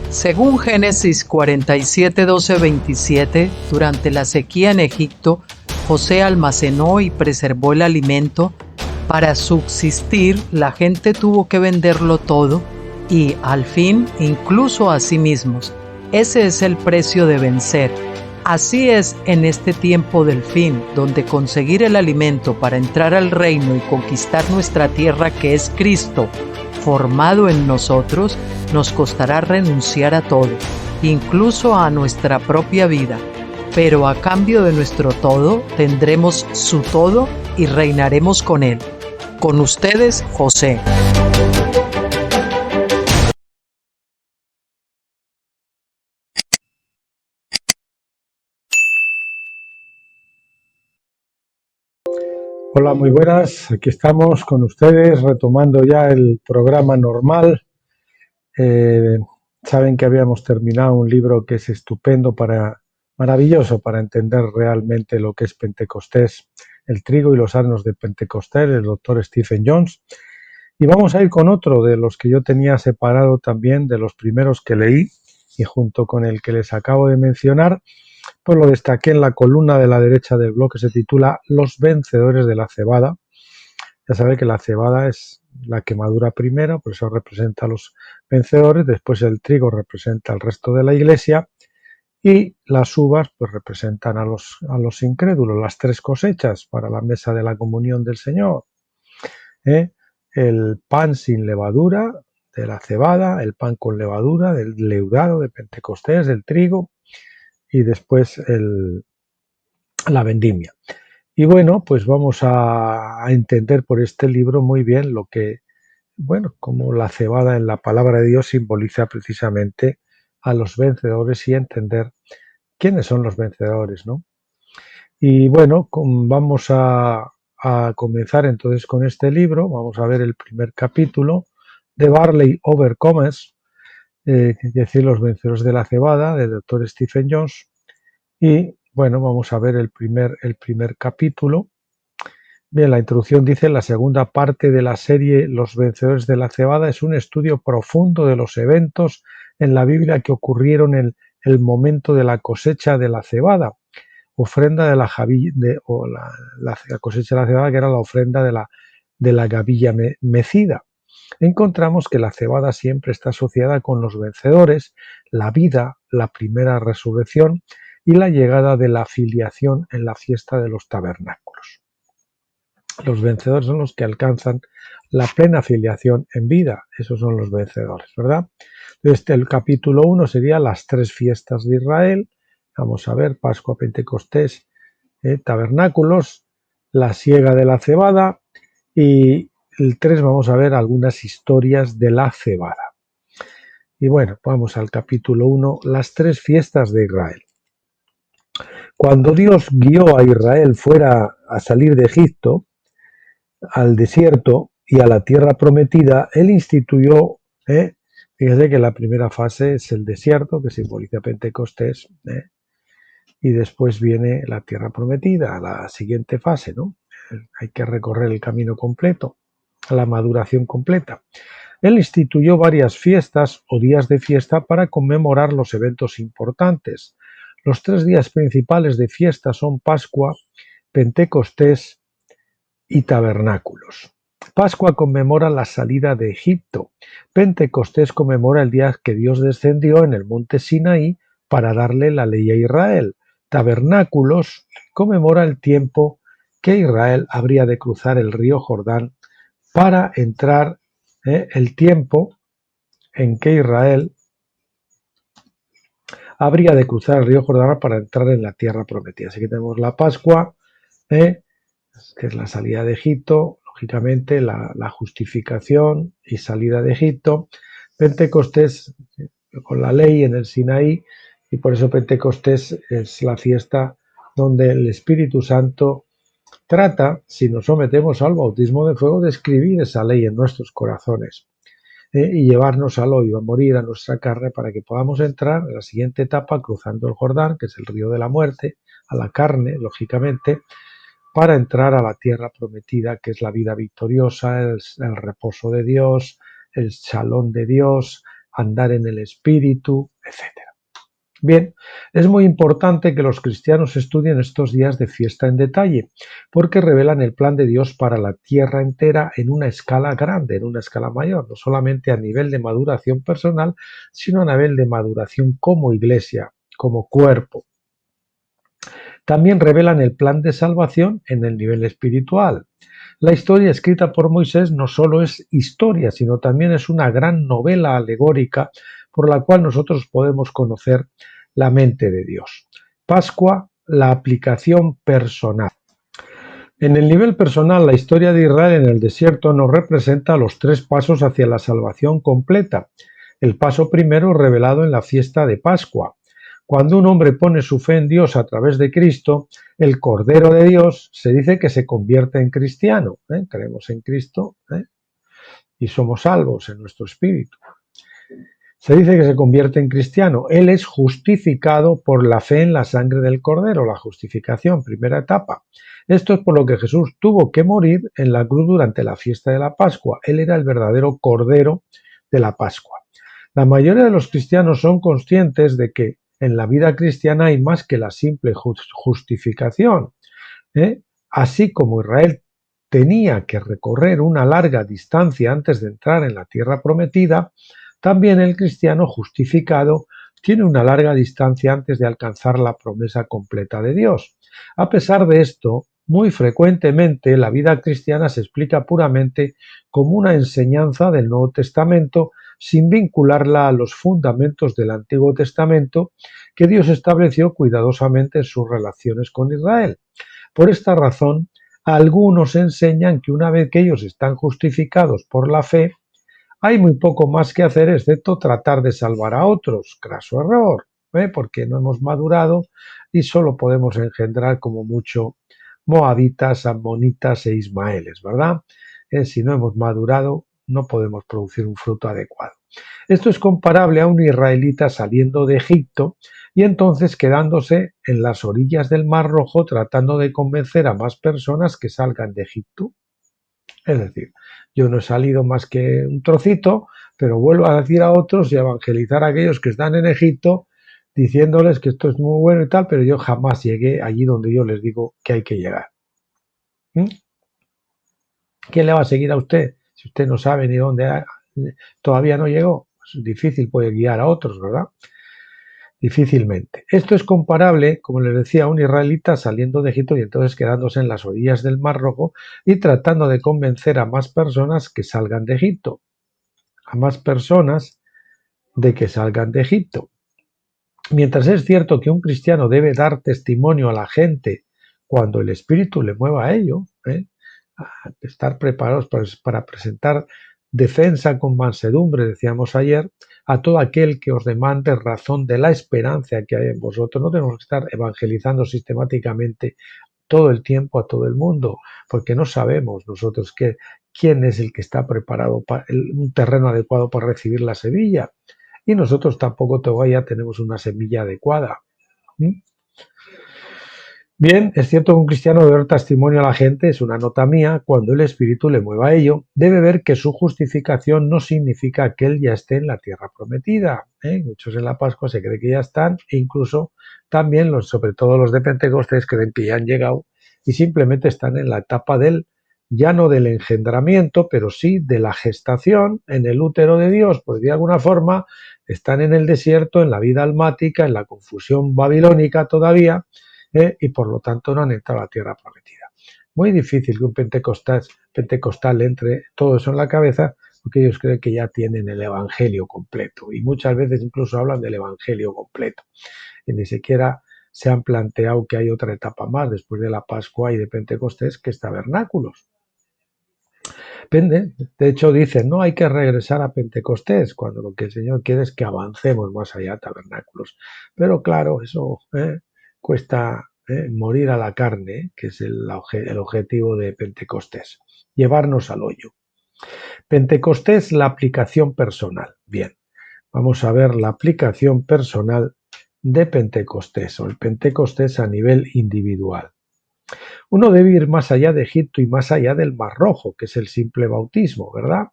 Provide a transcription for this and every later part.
Según Génesis 47, 12, 27, durante la sequía en Egipto, José almacenó y preservó el alimento. Para subsistir, la gente tuvo que venderlo todo y, al fin, incluso a sí mismos. Ese es el precio de vencer. Así es en este tiempo del fin, donde conseguir el alimento para entrar al reino y conquistar nuestra tierra, que es Cristo, formado en nosotros, nos costará renunciar a todo, incluso a nuestra propia vida. Pero a cambio de nuestro todo, tendremos su todo y reinaremos con él. Con ustedes, José. Hola, muy buenas. Aquí estamos con ustedes retomando ya el programa normal. Saben que habíamos terminado un libro que es estupendo maravilloso para entender realmente lo que es Pentecostés, el trigo y los asnos de Pentecostés, el doctor Stephen Jones. Y vamos a ir con otro de los que yo tenía separado también, de los primeros que leí, y junto con el que les acabo de mencionar, pues lo destaqué en la columna de la derecha del blog, que se titula Los vencedores de la cebada. Ya sabe que la cebada es la que madura primero, por eso representa a los vencedores, después el trigo representa al resto de la iglesia y las uvas pues representan a los incrédulos, las tres cosechas para la mesa de la comunión del Señor. El pan sin levadura de la cebada, el pan con levadura del leudado de Pentecostés, del trigo, y después la vendimia. Y bueno, pues vamos a entender por este libro muy bien lo que, bueno, como la cebada en la palabra de Dios simboliza precisamente a los vencedores y entender quiénes son los vencedores, ¿no? Y bueno, vamos a comenzar entonces con este libro. Vamos a ver el primer capítulo de Barley Overcomers, es decir, los vencedores de la cebada, del doctor Stephen Jones. Y bueno, vamos a ver el primer capítulo. Bien, la introducción dice: la segunda parte de la serie Los vencedores de la cebada es un estudio profundo de los eventos en la Biblia que ocurrieron en el momento de la cosecha de la cebada, ofrenda de la cosecha de la cebada, que era la ofrenda de la gavilla mecida. Encontramos que la cebada siempre está asociada con los vencedores, la vida, la primera resurrección y la llegada de la filiación en la fiesta de los tabernáculos. Los vencedores son los que alcanzan la plena filiación en vida. Esos son los vencedores, ¿verdad? Entonces, el capítulo 1 sería las tres fiestas de Israel. Vamos a ver: Pascua, Pentecostés, tabernáculos, la siega de la cebada, y el 3 vamos a ver algunas historias de la cebada. Y bueno, vamos al capítulo 1, las tres fiestas de Israel. Cuando Dios guió a Israel fuera a salir de Egipto, al desierto y a la tierra prometida, él instituyó, fíjese que la primera fase es el desierto, que simboliza Pentecostés, y después viene la tierra prometida, la siguiente fase, ¿no? Hay que recorrer el camino completo, la maduración completa. Él instituyó varias fiestas o días de fiesta para conmemorar los eventos importantes. Los 3 días principales de fiesta son Pascua, Pentecostés y tabernáculos. Pascua conmemora la salida de Egipto. Pentecostés conmemora el día que Dios descendió en el monte Sinaí para darle la ley a Israel. Tabernáculos conmemora el tiempo que Israel habría de cruzar el río Jordán para entrar, el tiempo en que Israel habría de cruzar el río Jordán para entrar en la tierra prometida. Así que tenemos la Pascua, que es la salida de Egipto, lógicamente la justificación y salida de Egipto. Pentecostés con la ley en el Sinaí, y por eso Pentecostés es la fiesta donde el Espíritu Santo trata, si nos sometemos al bautismo de fuego, de escribir esa ley en nuestros corazones, y llevarnos al hoy, a morir a nuestra carne, para que podamos entrar en la siguiente etapa, cruzando el Jordán, que es el río de la muerte, a la carne, lógicamente, para entrar a la tierra prometida, que es la vida victoriosa, el reposo de Dios, el shalom de Dios, andar en el Espíritu, etc. Bien, es muy importante que los cristianos estudien estos días de fiesta en detalle, porque revelan el plan de Dios para la tierra entera en una escala grande, en una escala mayor, no solamente a nivel de maduración personal, sino a nivel de maduración como iglesia, como cuerpo. También revelan el plan de salvación en el nivel espiritual. La historia escrita por Moisés no solo es historia, sino también es una gran novela alegórica por la cual nosotros podemos conocer la mente de Dios. Pascua, la aplicación personal. En el nivel personal, la historia de Israel en el desierto nos representa los 3 pasos hacia la salvación completa. El paso primero revelado en la fiesta de Pascua. Cuando un hombre pone su fe en Dios a través de Cristo, el Cordero de Dios se dice que se convierte en cristiano. Creemos en Cristo y somos salvos en nuestro espíritu. Se dice que se convierte en cristiano. Él es justificado por la fe en la sangre del Cordero, la justificación, primera etapa. Esto es por lo que Jesús tuvo que morir en la cruz durante la fiesta de la Pascua. Él era el verdadero Cordero de la Pascua. La mayoría de los cristianos son conscientes de que en la vida cristiana hay más que la simple justificación. Así como Israel tenía que recorrer una larga distancia antes de entrar en la tierra prometida, también el cristiano justificado tiene una larga distancia antes de alcanzar la promesa completa de Dios. A pesar de esto, muy frecuentemente la vida cristiana se explica puramente como una enseñanza del Nuevo Testamento sin vincularla a los fundamentos del Antiguo Testamento que Dios estableció cuidadosamente en sus relaciones con Israel. Por esta razón, algunos enseñan que una vez que ellos están justificados por la fe, hay muy poco más que hacer excepto tratar de salvar a otros. Craso error, porque no hemos madurado y solo podemos engendrar como mucho moabitas, amonitas e ismaeles, ¿verdad? Si no hemos madurado, no podemos producir un fruto adecuado. Esto es comparable a un israelita saliendo de Egipto y entonces quedándose en las orillas del Mar Rojo tratando de convencer a más personas que salgan de Egipto. Es decir, yo no he salido más que un trocito, pero vuelvo a decir a otros y a evangelizar a aquellos que están en Egipto diciéndoles que esto es muy bueno y tal, pero yo jamás llegué allí donde yo les digo que hay que llegar. ¿Quién le va a seguir a usted si usted no sabe ni dónde todavía no llegó? Es difícil poder guiar a otros, ¿verdad? Difícilmente. Esto es comparable, como les decía, a un israelita saliendo de Egipto y entonces quedándose en las orillas del Mar Rojo y tratando de convencer a más personas que salgan de Egipto. A más personas de que salgan de Egipto. Mientras es cierto que un cristiano debe dar testimonio a la gente cuando el Espíritu le mueva a ello, a estar preparados para presentar defensa con mansedumbre, decíamos ayer, a todo aquel que os demande razón de la esperanza que hay en vosotros. No tenemos que estar evangelizando sistemáticamente todo el tiempo a todo el mundo, porque no sabemos nosotros quién es el que está preparado para un terreno adecuado para recibir la semilla. Y nosotros tampoco todavía tenemos una semilla adecuada. Bien, es cierto que un cristiano debe dar testimonio a la gente, es una nota mía, cuando el Espíritu le mueva a ello, debe ver que su justificación no significa que él ya esté en la tierra prometida. Muchos en la Pascua se creen que ya están, e incluso también, sobre todo los de Pentecostés, creen que ya han llegado y simplemente están en la etapa ya no del engendramiento, pero sí de la gestación en el útero de Dios, porque de alguna forma están en el desierto, en la vida almática, en la confusión babilónica todavía, y por lo tanto no han entrado a la tierra prometida. Muy difícil que un pentecostal entre todo eso en la cabeza, porque ellos creen que ya tienen el evangelio completo y muchas veces incluso hablan del evangelio completo y ni siquiera se han planteado que hay otra etapa más después de la Pascua y de Pentecostés, que es tabernáculos. De hecho dicen, no hay que regresar a Pentecostés, cuando lo que el Señor quiere es que avancemos más allá a tabernáculos. Pero claro, eso cuesta morir a la carne, que es el objetivo de Pentecostés, llevarnos al hoyo. Pentecostés, la aplicación personal. Bien, vamos a ver la aplicación personal de Pentecostés, o el Pentecostés a nivel individual. Uno debe ir más allá de Egipto y más allá del Mar Rojo, que es el simple bautismo, ¿verdad?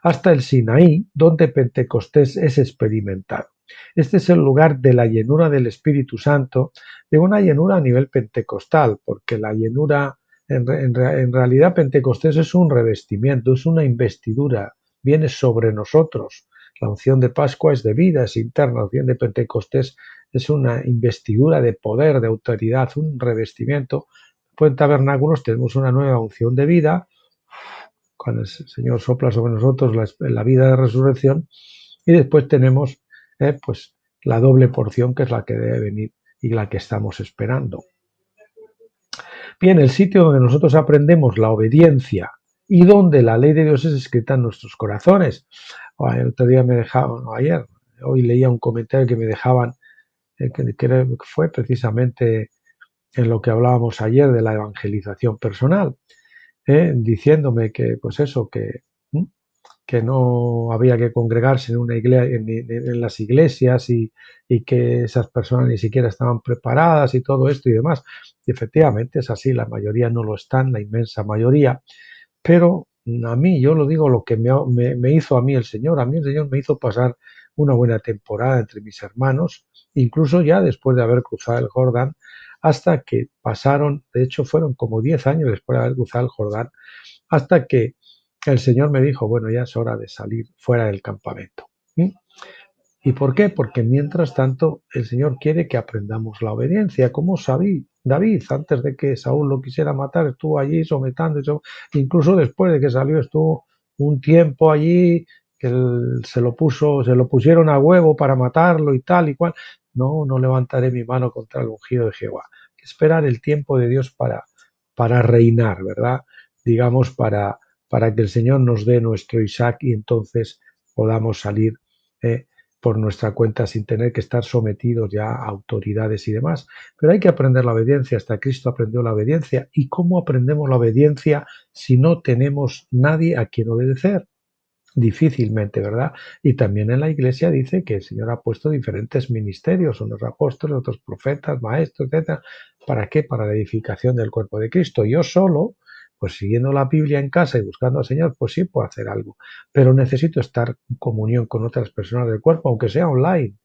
hasta el Sinaí, donde Pentecostés es experimentado. Este es el lugar de la llenura del Espíritu Santo, de una llenura a nivel pentecostal, porque la llenura, en realidad Pentecostés es un revestimiento, es una investidura, viene sobre nosotros. La unción de Pascua es de vida, es interna, la unción de Pentecostés es una investidura de poder, de autoridad, un revestimiento. En tabernáculos tenemos una nueva unción de vida, cuando el Señor sopla sobre nosotros la vida de resurrección, y después tenemos pues la doble porción, que es la que debe venir y la que estamos esperando. Bien, el sitio donde nosotros aprendemos la obediencia y donde la ley de Dios es escrita en nuestros corazones. El otro día hoy leía un comentario que me dejaban, que fue precisamente en lo que hablábamos ayer de la evangelización personal, diciéndome que, pues eso, que no había que congregarse en una iglesia, en las iglesias y que esas personas ni siquiera estaban preparadas y todo esto y demás. Y efectivamente es así, la mayoría no lo están, la inmensa mayoría, pero a mí, yo lo digo, lo que me hizo a mí el Señor me hizo pasar una buena temporada entre mis hermanos, incluso ya después de haber cruzado el Jordán, hasta que pasaron, de hecho fueron como 10 años después de haber cruzado el Jordán, hasta que el Señor me dijo, bueno, ya es hora de salir fuera del campamento. ¿Y por qué? Porque mientras tanto el Señor quiere que aprendamos la obediencia. Como David, antes de que Saúl lo quisiera matar, estuvo allí sometiendo, incluso después de que salió estuvo un tiempo allí, que se lo pusieron a huevo para matarlo y tal y cual. No levantaré mi mano contra el ungido de Jehová. Hay que esperar el tiempo de Dios para reinar, ¿verdad? Digamos, para que el Señor nos dé nuestro Isaac y entonces podamos salir por nuestra cuenta sin tener que estar sometidos ya a autoridades y demás. Pero hay que aprender la obediencia, hasta Cristo aprendió la obediencia. ¿Y cómo aprendemos la obediencia si no tenemos nadie a quien obedecer? Difícilmente, ¿verdad? Y también en la Iglesia dice que el Señor ha puesto diferentes ministerios, unos apóstoles, otros profetas, maestros, etc. ¿Para qué? Para la edificación del cuerpo de Cristo. Yo solo, pues siguiendo la Biblia en casa y buscando al Señor, pues sí puedo hacer algo, pero necesito estar en comunión con otras personas del cuerpo, aunque sea online,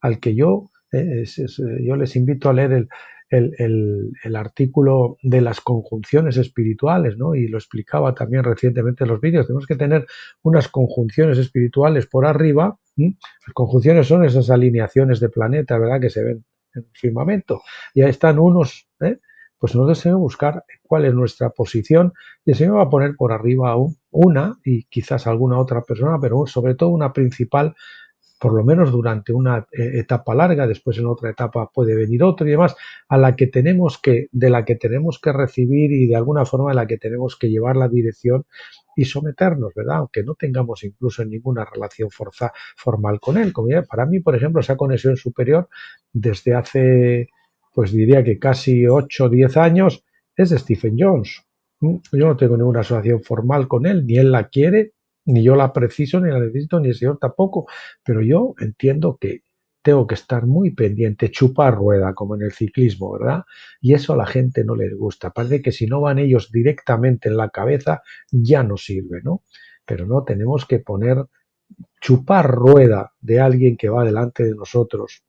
al que yo les invito a leer el artículo de las conjunciones espirituales, ¿no? Y lo explicaba también recientemente en los vídeos. Tenemos que tener unas conjunciones espirituales por arriba. Las conjunciones son esas alineaciones de planetas, ¿verdad?, que se ven en el firmamento. Y ahí están unos, pues nosotros tenemos que buscar cuál es nuestra posición y el Señor va a poner por arriba una y quizás alguna otra persona, pero sobre todo una principal, por lo menos durante una etapa larga. Después en otra etapa puede venir otro y demás, de la que tenemos que recibir y de alguna forma de la que tenemos que llevar la dirección y someternos, ¿verdad? Aunque no tengamos incluso ninguna relación formal con él. Como ya, para mí, por ejemplo, esa conexión superior desde hace, pues diría que casi 8 o 10 años, es de Stephen Jones. Yo no tengo ninguna asociación formal con él, ni él la quiere, ni yo la preciso, ni la necesito, ni el Señor tampoco, pero yo entiendo que tengo que estar muy pendiente, chupar rueda, como en el ciclismo, ¿verdad? Y eso a la gente no les gusta. Parece que si no van ellos directamente en la cabeza, ya no sirve, ¿no? Pero no, tenemos que chupar rueda de alguien que va delante de nosotros.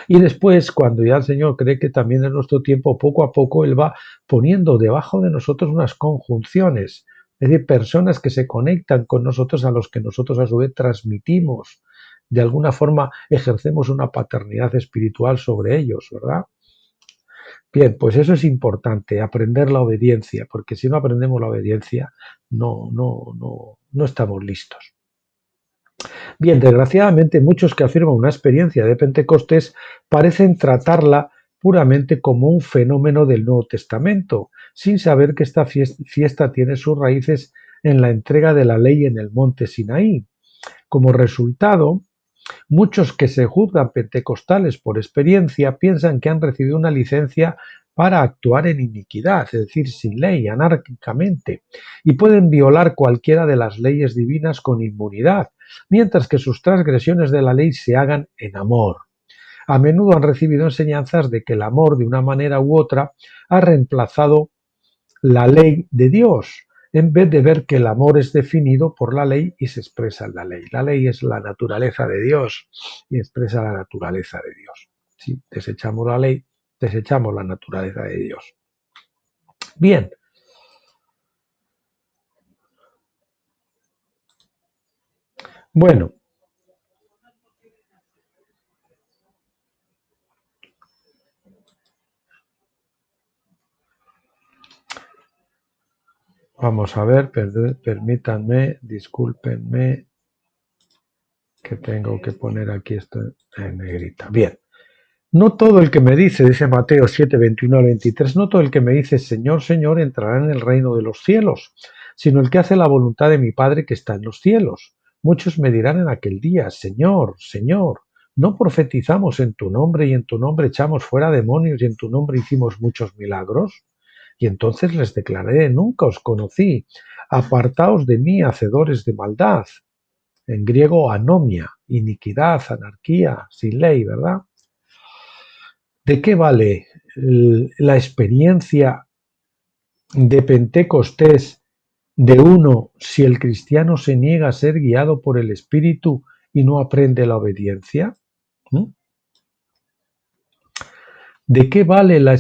Y después, cuando ya el Señor cree que también en nuestro tiempo, poco a poco, Él va poniendo debajo de nosotros unas conjunciones, es decir, personas que se conectan con nosotros, a los que nosotros a su vez transmitimos. De alguna forma ejercemos una paternidad espiritual sobre ellos, ¿verdad? Bien, pues eso es importante, aprender la obediencia, porque si no aprendemos la obediencia, no estamos listos. Bien, desgraciadamente muchos que afirman una experiencia de Pentecostés parecen tratarla puramente como un fenómeno del Nuevo Testamento, sin saber que esta fiesta tiene sus raíces en la entrega de la ley en el monte Sinaí. Como resultado, muchos que se juzgan pentecostales por experiencia piensan que han recibido una licencia para actuar en iniquidad, es decir, sin ley, anárquicamente, y pueden violar cualquiera de las leyes divinas con inmunidad, mientras que sus transgresiones de la ley se hagan en amor. A menudo han recibido enseñanzas de que el amor, de una manera u otra, ha reemplazado la ley de Dios, en vez de ver que el amor es definido por la ley y se expresa en la ley. La ley es la naturaleza de Dios y expresa la naturaleza de Dios. Si desechamos la ley, desechamos la naturaleza de Dios. Bien. Bueno. Vamos a ver, permítanme, discúlpenme, que tengo que poner aquí esto en negrita. Bien. No todo el que me dice Mateo 7, 21 al 23, no todo el que me dice Señor, Señor entrará en el reino de los cielos, sino el que hace la voluntad de mi Padre que está en los cielos. Muchos me dirán en aquel día, Señor, Señor, ¿no profetizamos en tu nombre y en tu nombre echamos fuera demonios y en tu nombre hicimos muchos milagros? Y entonces les declaré, nunca os conocí, apartaos de mí, hacedores de maldad. En griego, anomia, iniquidad, anarquía, sin ley, ¿verdad? ¿De qué vale la experiencia de Pentecostés de uno si el cristiano se niega a ser guiado por el Espíritu y no aprende la obediencia? ¿De qué vale lo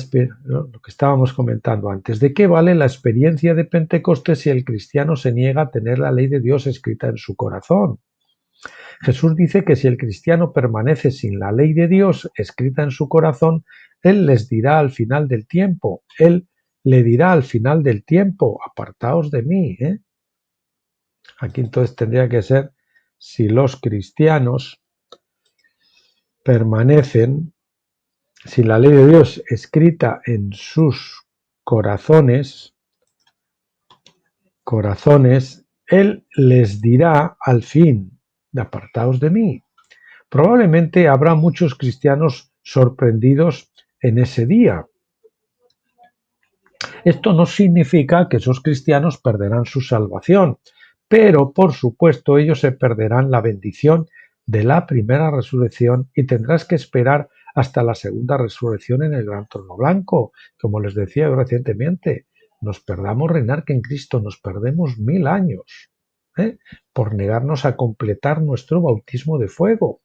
que estábamos comentando antes? ¿De qué vale la experiencia de Pentecostés si el cristiano se niega a tener la ley de Dios escrita en su corazón? Jesús dice que si el cristiano permanece sin la ley de Dios escrita en su corazón, Él les dirá al final del tiempo, Él le dirá al final del tiempo, apartaos de mí. Aquí entonces tendría que ser, si los cristianos permanecen sin la ley de Dios escrita en sus corazones, Él les dirá al fin, apartaos de mí. Probablemente habrá muchos cristianos sorprendidos en ese día. Esto no significa que esos cristianos perderán su salvación, pero por supuesto ellos se perderán la bendición de la primera resurrección y tendrás que esperar hasta la segunda resurrección en el gran trono blanco. Como les decía yo recientemente, nos perdamos reinar que en Cristo nos perdemos 1000 años por negarnos a completar nuestro bautismo de fuego.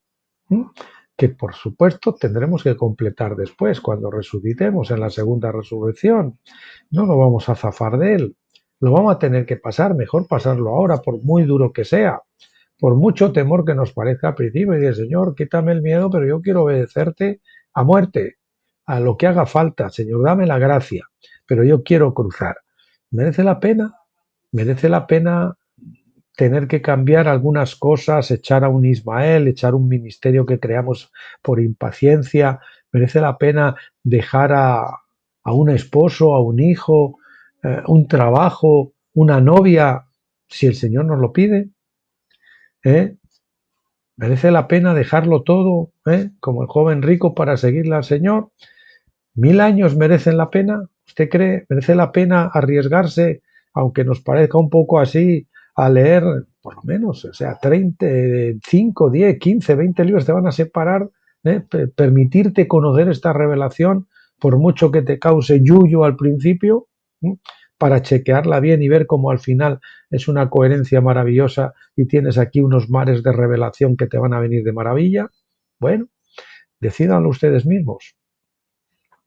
Que por supuesto tendremos que completar después, cuando resucitemos en la segunda resurrección. No lo vamos a zafar de él, lo vamos a tener que pasar, mejor pasarlo ahora, por muy duro que sea, por mucho temor que nos parezca al principio, y dice, Señor, quítame el miedo, pero yo quiero obedecerte a muerte, a lo que haga falta, Señor, dame la gracia, pero yo quiero cruzar. ¿Merece la pena? ¿Merece la pena tener que cambiar algunas cosas, echar a un Ismael, echar un ministerio que creamos por impaciencia? ¿Merece la pena dejar a un esposo, a un hijo, un trabajo, una novia, si el Señor nos lo pide? ¿Merece la pena dejarlo todo, como el joven rico, para seguirle al Señor? 1000 años merecen la pena. ¿Usted cree? ¿Merece la pena arriesgarse, aunque nos parezca un poco así, a leer, por lo menos, o sea, 30, 5, 10, 15, 20 libros te van a separar, permitirte conocer esta revelación, por mucho que te cause yuyo al principio, para chequearla bien y ver cómo al final es una coherencia maravillosa y tienes aquí unos mares de revelación que te van a venir de maravilla? Bueno, decídanlo ustedes mismos.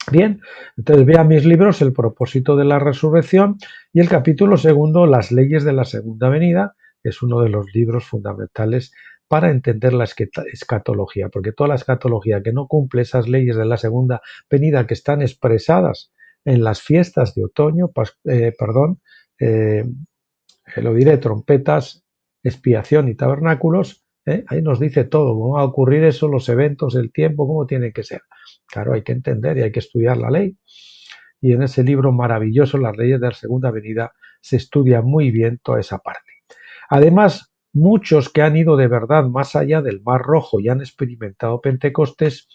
Bien, entonces vean mis libros El propósito de la resurrección y el capítulo segundo, Las leyes de la segunda venida, que es uno de los libros fundamentales para entender la escatología, porque toda la escatología que no cumple esas leyes de la segunda venida que están expresadas en las fiestas de otoño, lo diré, trompetas, expiación y tabernáculos, ahí nos dice todo, cómo va a ocurrir eso, los eventos, el tiempo, cómo tiene que ser. Claro, hay que entender y hay que estudiar la ley. Y en ese libro maravilloso, Las leyes de la segunda venida, se estudia muy bien toda esa parte. Además, muchos que han ido de verdad más allá del Mar Rojo y han experimentado Pentecostés,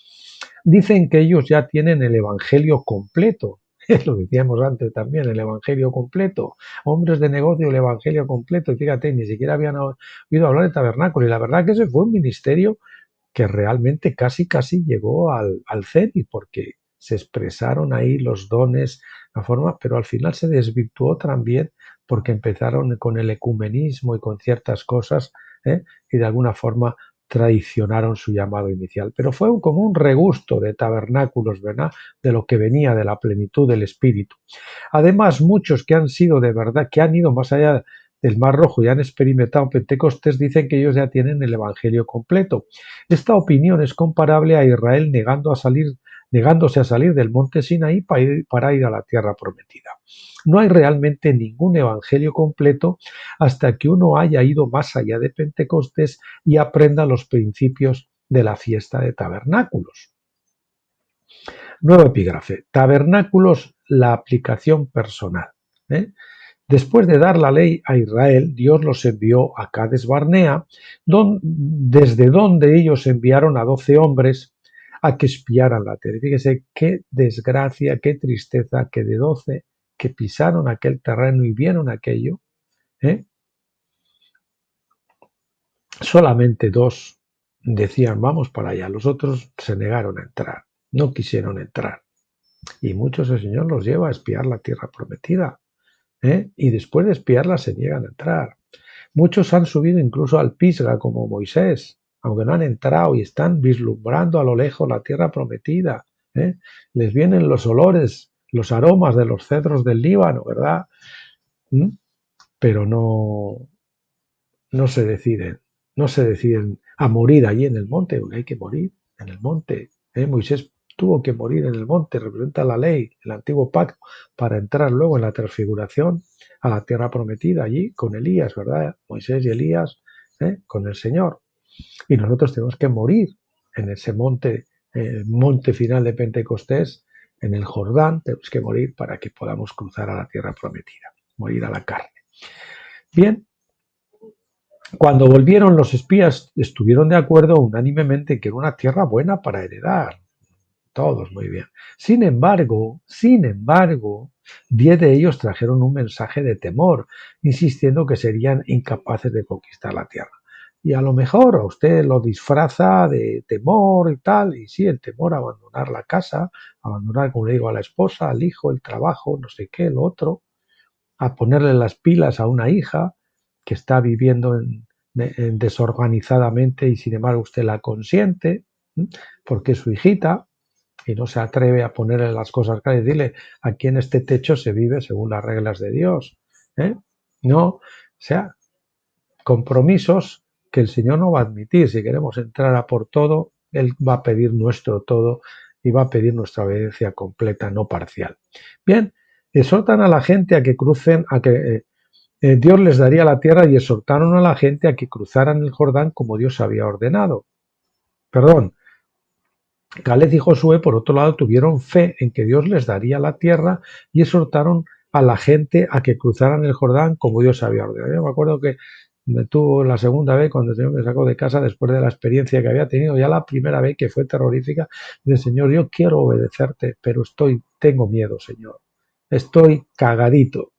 dicen que ellos ya tienen el Evangelio completo. Lo decíamos antes también, el Evangelio completo. Hombres de negocio, el Evangelio completo. Y fíjate, ni siquiera habían oído hablar de tabernáculo. Y la verdad que ese fue un ministerio que realmente casi llegó al cenit, porque se expresaron ahí los dones, la forma, pero al final se desvirtuó también porque empezaron con el ecumenismo y con ciertas cosas, y de alguna forma traicionaron su llamado inicial. Pero fue como un regusto de tabernáculos, ¿verdad? De lo que venía de la plenitud del Espíritu. Además, muchos que han sido de verdad, que han ido más allá del Mar Rojo y han experimentado Pentecostés, dicen que ellos ya tienen el Evangelio completo. Esta opinión es comparable a Israel negándose a salir del monte Sinaí para ir a la tierra prometida. No hay realmente ningún evangelio completo hasta que uno haya ido más allá de Pentecostés y aprenda los principios de la fiesta de tabernáculos. Nuevo epígrafe. Tabernáculos, la aplicación personal. Después de dar la ley a Israel, Dios los envió a Cades Barnea, desde donde ellos enviaron a 12 hombres a que espiaran la tierra. Fíjese qué desgracia, qué tristeza que de 12 que pisaron aquel terreno y vieron aquello, solamente 2 decían vamos para allá, los otros se negaron a entrar, no quisieron entrar. Y muchos el Señor los lleva a espiar la tierra prometida, y después de espiarla se niegan a entrar. Muchos han subido incluso al Pisga como Moisés, aunque no han entrado y están vislumbrando a lo lejos la tierra prometida. Les vienen los olores, los aromas de los cedros del Líbano, ¿verdad? Pero no se deciden a morir allí en el monte, porque hay que morir en el monte. Moisés tuvo que morir en el monte, representa la ley, el antiguo pacto, para entrar luego en la transfiguración a la tierra prometida allí con Elías, ¿verdad? Moisés y Elías, con el Señor. Y nosotros tenemos que morir en ese monte, el monte final de Pentecostés, en el Jordán, tenemos que morir para que podamos cruzar a la tierra prometida, morir a la carne. Bien, cuando volvieron los espías estuvieron de acuerdo unánimemente que era una tierra buena para heredar. Todos muy bien. Sin embargo, 10 de ellos trajeron un mensaje de temor, insistiendo que serían incapaces de conquistar la tierra. Y a lo mejor a usted lo disfraza de temor y tal, y sí, el temor a abandonar la casa, abandonar, como le digo, a la esposa, al hijo, el trabajo, no sé qué, lo otro, a ponerle las pilas a una hija que está viviendo desorganizadamente y sin embargo usted la consiente, porque es su hijita, y no se atreve a ponerle las cosas claras y decirle, aquí en este techo se vive según las reglas de Dios. No, o sea, compromisos que el Señor no va a admitir. Si queremos entrar a por todo, Él va a pedir nuestro todo y va a pedir nuestra obediencia completa, no parcial. Bien, exhortan a la gente a que crucen, Dios les daría la tierra y exhortaron a la gente a que cruzaran el Jordán como Dios había ordenado. Perdón, Caleb y Josué, por otro lado, tuvieron fe en que Dios les daría la tierra y exhortaron a la gente a que cruzaran el Jordán como Dios había ordenado. Yo me acuerdo que me tuvo la segunda vez cuando el Señor me sacó de casa después de la experiencia que había tenido, ya la primera vez que fue terrorífica, del Señor, yo quiero obedecerte, pero tengo miedo, Señor. Estoy cagadito.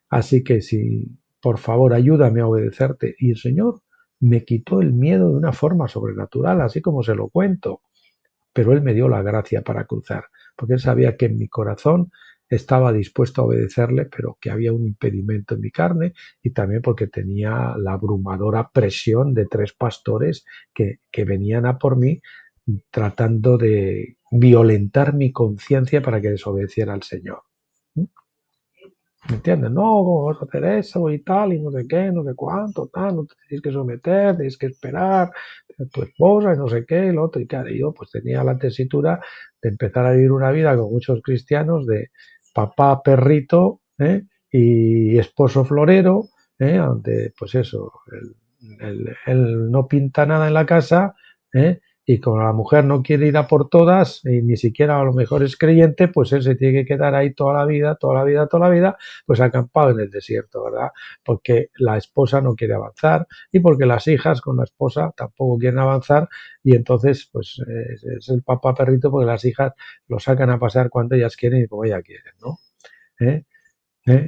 Así que si, por favor, ayúdame a obedecerte. Y el Señor me quitó el miedo de una forma sobrenatural, así como se lo cuento. Pero Él me dio la gracia para cruzar, porque Él sabía que en mi corazón estaba dispuesto a obedecerle, pero que había un impedimento en mi carne, y también porque tenía la abrumadora presión de 3 pastores que venían a por mí tratando de violentar mi conciencia para que desobedeciera al Señor. ¿Me entiendes? No, ¿cómo vas a hacer eso y tal? Y no sé qué, no sé cuánto, tal, no te tienes que someter, tienes que esperar a tu esposa y no sé qué, y lo otro. Y claro, yo pues tenía la tesitura de empezar a vivir una vida con muchos cristianos de papá perrito, y esposo florero, donde pues eso, él no pinta nada en la casa, y como la mujer no quiere ir a por todas, y ni siquiera a lo mejor es creyente, pues él se tiene que quedar ahí toda la vida, pues acampado en el desierto, ¿verdad? Porque la esposa no quiere avanzar y porque las hijas con la esposa tampoco quieren avanzar, y entonces pues es el papá perrito porque las hijas lo sacan a pasar cuando ellas quieren y como ellas quieren, ¿no?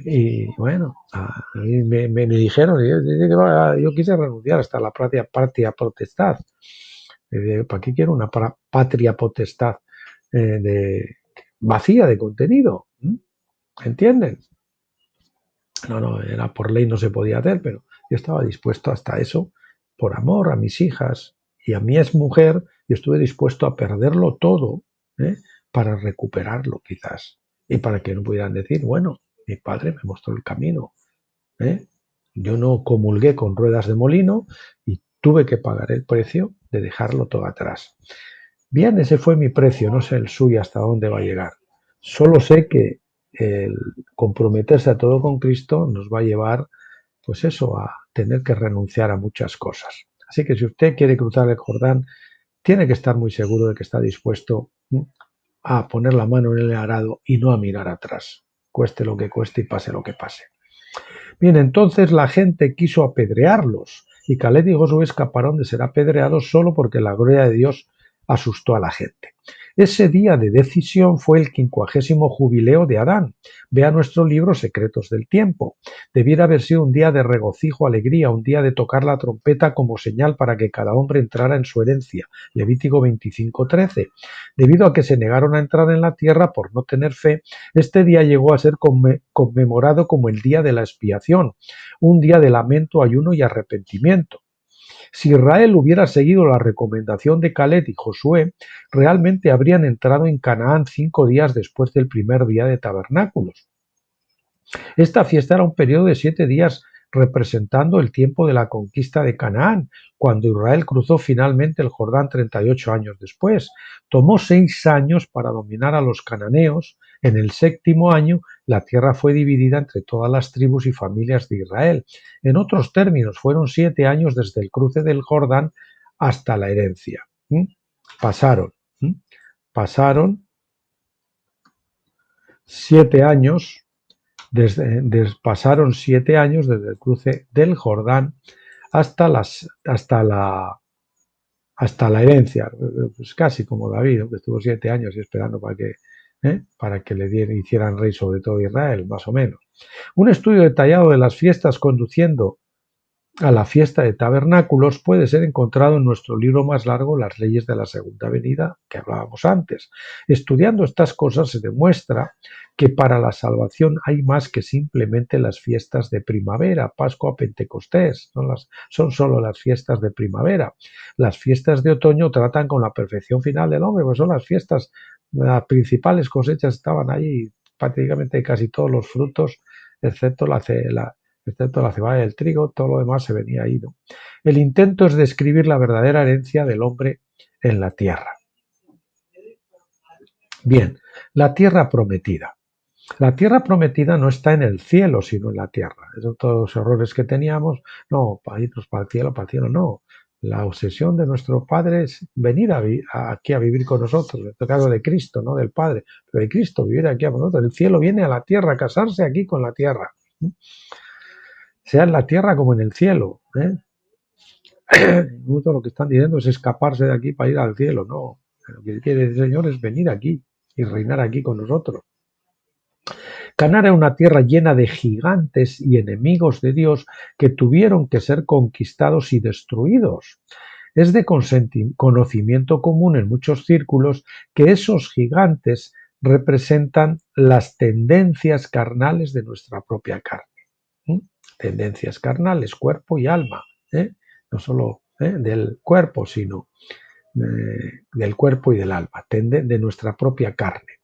Y bueno, a mí me dijeron, yo quise renunciar hasta la patria potestad. ¿Para qué quiero una patria potestad vacía de contenido? ¿Entienden? no, era por ley, no se podía hacer, pero yo estaba dispuesto hasta eso, por amor a mis hijas y a mi exmujer, y estuve dispuesto a perderlo todo, ¿eh? Para recuperarlo quizás, y para que no pudieran decir, bueno, mi padre me mostró el camino, ¿eh? Yo no comulgué con ruedas de molino y tuve que pagar el precio de dejarlo todo atrás. Bien, ese fue mi precio, no sé el suyo hasta dónde va a llegar. Solo sé que el comprometerse a todo con Cristo nos va a llevar, pues eso, a tener que renunciar a muchas cosas. Así que si usted quiere cruzar el Jordán, tiene que estar muy seguro de que está dispuesto a poner la mano en el arado y no a mirar atrás, cueste lo que cueste y pase lo que pase. Bien, entonces la gente quiso apedrearlos y Caleb y Josué escaparon de ser apedreados solo porque la gloria de Dios asustó a la gente. Ese día de decisión fue el 50º jubileo de Adán. Vea nuestro libro Secretos del Tiempo. Debiera haber sido un día de regocijo, alegría, un día de tocar la trompeta como señal para que cada hombre entrara en su herencia. Levítico 25:13. Debido a que se negaron a entrar en la tierra por no tener fe, este día llegó a ser conmemorado como el día de la expiación, un día de lamento, ayuno y arrepentimiento. Si Israel hubiera seguido la recomendación de Caleb y Josué, realmente habrían entrado en Canaán 5 días después del primer día de tabernáculos. Esta fiesta era un periodo de 7 días representando el tiempo de la conquista de Canaán, cuando Israel cruzó finalmente el Jordán 38 años después. Tomó 6 años para dominar a los cananeos. En el 7º año, la tierra fue dividida entre todas las tribus y familias de Israel. En otros términos, fueron 7 años desde el cruce del Jordán hasta la herencia. Pasaron 7 años. Pasaron 7 años desde el cruce del Jordán hasta la herencia, pues casi como David, que estuvo 7 años esperando para que le hicieran rey sobre todo Israel, más o menos. Un estudio detallado de las fiestas conduciendo a la fiesta de tabernáculos puede ser encontrado en nuestro libro más largo, Las leyes de la segunda venida, que hablábamos antes. Estudiando estas cosas se demuestra que para la salvación hay más que simplemente las fiestas de primavera, Pascua, Pentecostés, son solo las fiestas de primavera. Las fiestas de otoño tratan con la perfección final del hombre, pues son las fiestas, las principales cosechas estaban ahí, prácticamente casi todos los frutos, excepto la cebada y el trigo, todo lo demás se venía ahí, ¿no? El intento es describir la verdadera herencia del hombre en la tierra. Bien, la tierra prometida. La tierra prometida no está en el cielo, sino en la tierra. Esos todos los errores que teníamos, no, para irnos para el cielo, no. La obsesión de nuestro Padre es venir aquí a vivir con nosotros, en este caso de Cristo, no del Padre, pero de Cristo vivir aquí a nosotros. El cielo viene a la tierra, casarse aquí con la tierra. Sea en la tierra como en el cielo. Mucho lo que están diciendo es escaparse de aquí para ir al cielo. No, lo que quiere el Señor es venir aquí y reinar aquí con nosotros. Canaán era una tierra llena de gigantes y enemigos de Dios que tuvieron que ser conquistados y destruidos. Es de conocimiento común en muchos círculos que esos gigantes representan las tendencias carnales de nuestra propia carne. Tendencias carnales, cuerpo y alma, no solo del cuerpo, sino del cuerpo y del alma, de nuestra propia carne,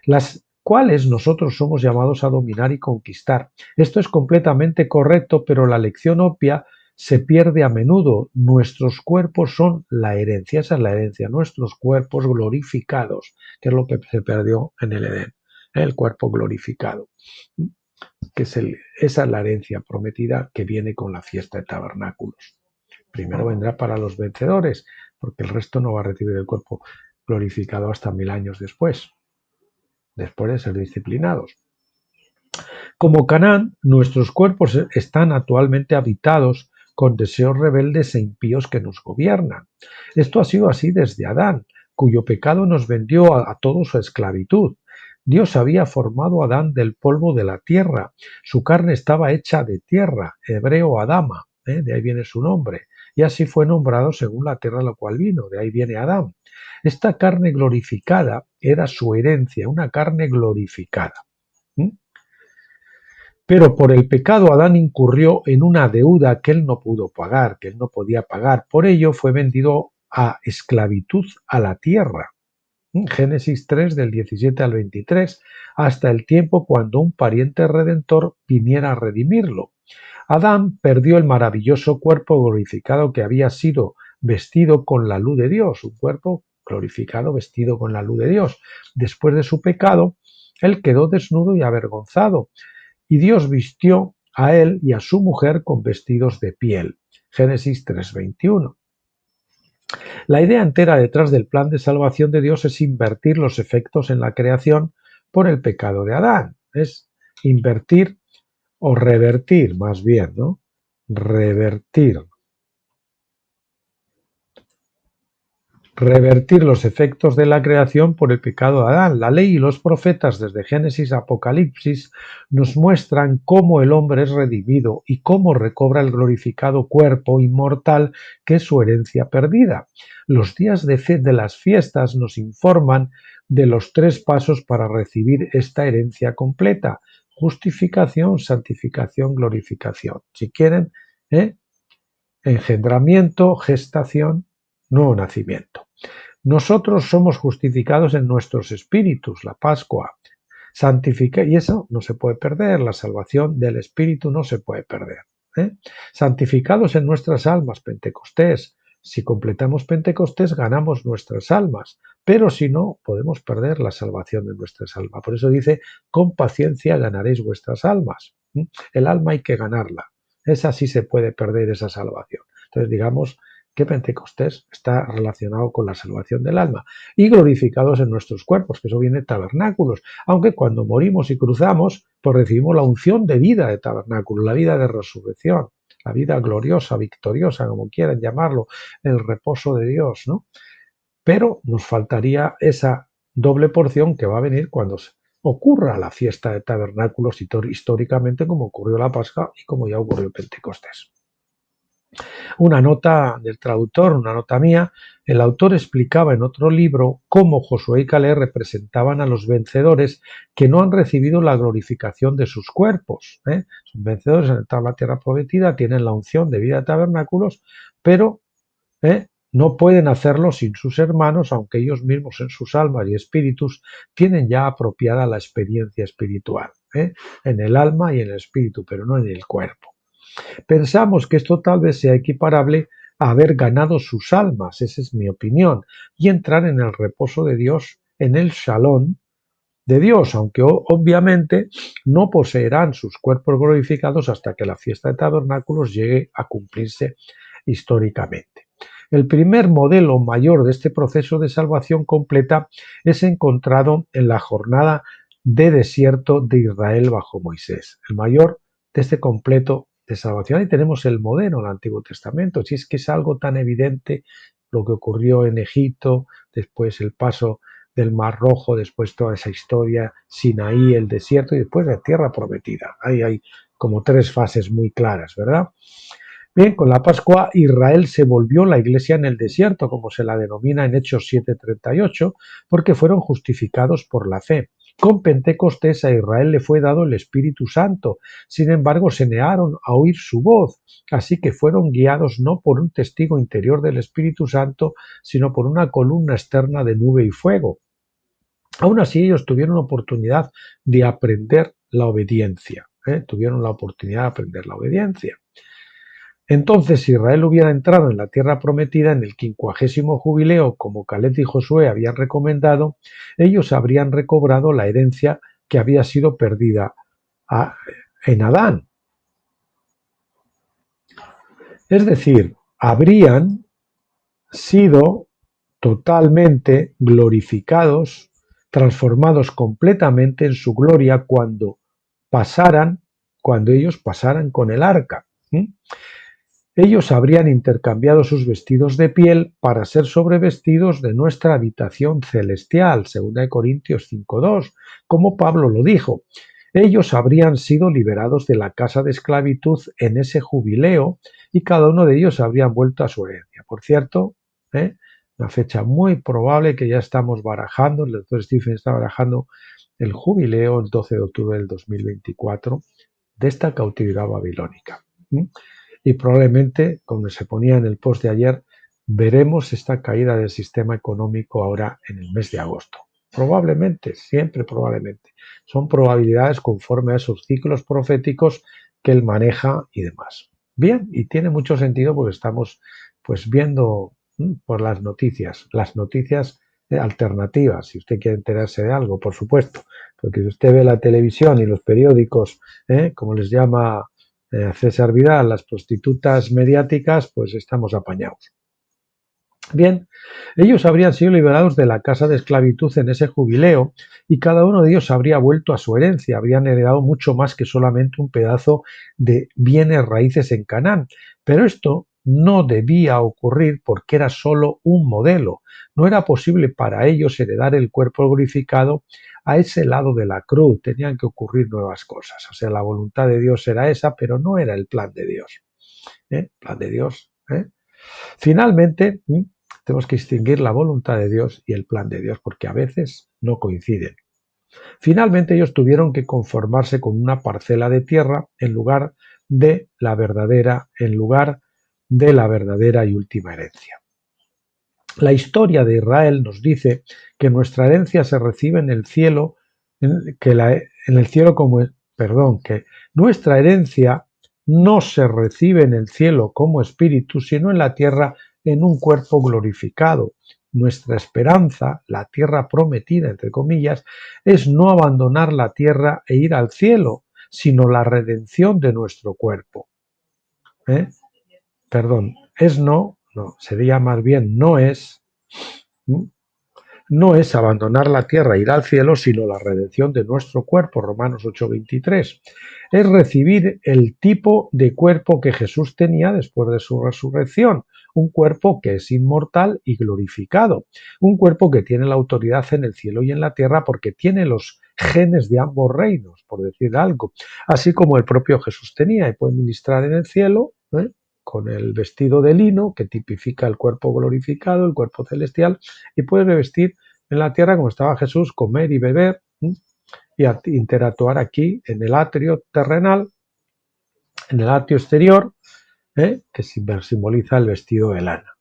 las cuales nosotros somos llamados a dominar y conquistar. Esto es completamente correcto, pero la lección obvia se pierde a menudo. Nuestros cuerpos son la herencia, esa es la herencia, nuestros cuerpos glorificados, que es lo que se perdió en el Edén, el cuerpo glorificado. Esa es la herencia prometida que viene con la fiesta de tabernáculos. Primero vendrá para los vencedores, porque el resto no va a recibir el cuerpo glorificado hasta 1000 años después de ser disciplinados. Como Canaán, nuestros cuerpos están actualmente habitados con deseos rebeldes e impíos que nos gobiernan. Esto ha sido así desde Adán, cuyo pecado nos vendió a todos a esclavitud. Dios había formado a Adán del polvo de la tierra. Su carne estaba hecha de tierra, hebreo Adama, de ahí viene su nombre. Y así fue nombrado según la tierra a la cual vino, de ahí viene Adán. Esta carne glorificada era su herencia, una carne glorificada. Pero por el pecado Adán incurrió en una deuda que él no pudo pagar, que él no podía pagar. Por ello fue vendido a esclavitud a la tierra. Génesis 3 del 17 al 23, hasta el tiempo cuando un pariente redentor viniera a redimirlo. Adán perdió el maravilloso cuerpo glorificado que había sido vestido con la luz de Dios, un cuerpo glorificado vestido con la luz de Dios. Después de su pecado, él quedó desnudo y avergonzado, y Dios vistió a él y a su mujer con vestidos de piel. Génesis 3:21. La idea entera detrás del plan de salvación de Dios es invertir los efectos en la creación por el pecado de Adán. Es invertir o revertir, más bien, ¿no? Revertir los efectos de la creación por el pecado de Adán. La ley y los profetas desde Génesis a Apocalipsis nos muestran cómo el hombre es redimido y cómo recobra el glorificado cuerpo inmortal que es su herencia perdida. Los días de las fiestas nos informan de los 3 pasos para recibir esta herencia completa: justificación, santificación, glorificación. Si quieren, engendramiento, gestación, nuevo nacimiento. Nosotros somos justificados en nuestros espíritus, la Pascua. Y eso no se puede perder, la salvación del espíritu no se puede perder. Santificados en nuestras almas, Pentecostés. Si completamos Pentecostés, ganamos nuestras almas, pero si no, podemos perder la salvación de nuestras almas. Por eso dice, con paciencia ganaréis vuestras almas. El alma hay que ganarla. Esa sí se puede perder, esa salvación. Entonces, digamos que Pentecostés está relacionado con la salvación del alma. Y glorificados en nuestros cuerpos, que eso viene de tabernáculos. Aunque cuando morimos y cruzamos, pues recibimos la unción de vida de tabernáculo, la vida de resurrección, la vida gloriosa, victoriosa, como quieran llamarlo, el reposo de Dios, ¿no? Pero nos faltaría esa doble porción que va a venir cuando ocurra la fiesta de tabernáculos históricamente, como ocurrió la Pascua y como ya ocurrió Pentecostés. Una nota del traductor, una nota mía, el autor explicaba en otro libro cómo Josué y Caleb representaban a los vencedores que no han recibido la glorificación de sus cuerpos. Son vencedores en la tierra prometida, tienen la unción de vida de tabernáculos, pero no pueden hacerlo sin sus hermanos, aunque ellos mismos en sus almas y espíritus tienen ya apropiada la experiencia espiritual, en el alma y en el espíritu, pero no en el cuerpo. Pensamos que esto tal vez sea equiparable a haber ganado sus almas, esa es mi opinión, y entrar en el reposo de Dios, en el shalom de Dios, aunque obviamente no poseerán sus cuerpos glorificados hasta que la fiesta de tabernáculos llegue a cumplirse históricamente. El primer modelo mayor de este proceso de salvación completa es encontrado en la jornada de desierto de Israel bajo Moisés, el mayor de este completo de salvación. Y tenemos el modelo en el Antiguo Testamento. Si es que es algo tan evidente lo que ocurrió en Egipto, después el paso del Mar Rojo, después toda esa historia, Sinaí, el desierto y después la tierra prometida. Ahí hay como 3 fases muy claras, ¿verdad? Bien, con la Pascua Israel se volvió la iglesia en el desierto, como se la denomina en Hechos 7:38, porque fueron justificados por la fe. Con Pentecostés a Israel le fue dado el Espíritu Santo, sin embargo se negaron a oír su voz, así que fueron guiados no por un testigo interior del Espíritu Santo, sino por una columna externa de nube y fuego. Aún así ellos tuvieron oportunidad de aprender la obediencia, tuvieron la oportunidad de aprender la obediencia. Entonces, si Israel hubiera entrado en la tierra prometida en el 50º jubileo, como Caleb y Josué habían recomendado, ellos habrían recobrado la herencia que había sido perdida en Adán. Es decir, habrían sido totalmente glorificados, transformados completamente en su gloria cuando ellos pasaran con el arca. Ellos habrían intercambiado sus vestidos de piel para ser sobrevestidos de nuestra habitación celestial, 2 Corintios 5:2, como Pablo lo dijo. Ellos habrían sido liberados de la casa de esclavitud en ese jubileo y cada uno de ellos habrían vuelto a su herencia. Por cierto, una fecha muy probable que ya estamos barajando, el doctor Stephen está barajando el jubileo el 12 de octubre del 2024 de esta cautividad babilónica. Y probablemente, como se ponía en el post de ayer, veremos esta caída del sistema económico ahora en el mes de agosto. Probablemente, siempre probablemente. Son probabilidades conforme a esos ciclos proféticos que él maneja y demás. Bien, y tiene mucho sentido porque estamos pues viendo por las noticias alternativas, si usted quiere enterarse de algo, por supuesto, porque si usted ve la televisión y los periódicos, como les llama César Vidal, las prostitutas mediáticas, pues estamos apañados. Bien, ellos habrían sido liberados de la casa de esclavitud en ese jubileo y cada uno de ellos habría vuelto a su herencia, habrían heredado mucho más que solamente un pedazo de bienes raíces en Canaán. Pero esto no debía ocurrir porque era solo un modelo. No era posible para ellos heredar el cuerpo glorificado a ese lado de la cruz. Tenían que ocurrir nuevas cosas. O sea, la voluntad de Dios era esa, pero no era el plan de Dios. El plan de Dios. Finalmente, tenemos que distinguir la voluntad de Dios y el plan de Dios, porque a veces no coinciden. Finalmente ellos tuvieron que conformarse con una parcela de tierra en lugar de la verdadera y última herencia. La historia de Israel nos dice que nuestra herencia se recibe en el cielo, que nuestra herencia no se recibe en el cielo como espíritu, sino en la tierra en un cuerpo glorificado. Nuestra esperanza, la tierra prometida, entre comillas, es no abandonar la tierra e ir al cielo, sino la redención de nuestro cuerpo. Sería más bien no es abandonar la tierra e ir al cielo, sino la redención de nuestro cuerpo, Romanos 8:23. Es recibir el tipo de cuerpo que Jesús tenía después de su resurrección, un cuerpo que es inmortal y glorificado, un cuerpo que tiene la autoridad en el cielo y en la tierra porque tiene los genes de ambos reinos, por decir algo, así como el propio Jesús tenía y puede ministrar en el cielo, con el vestido de lino que tipifica el cuerpo glorificado, el cuerpo celestial, y puede vestir en la tierra como estaba Jesús, comer y beber y interactuar aquí en el atrio terrenal, en el atrio exterior, que simboliza el vestido de lana.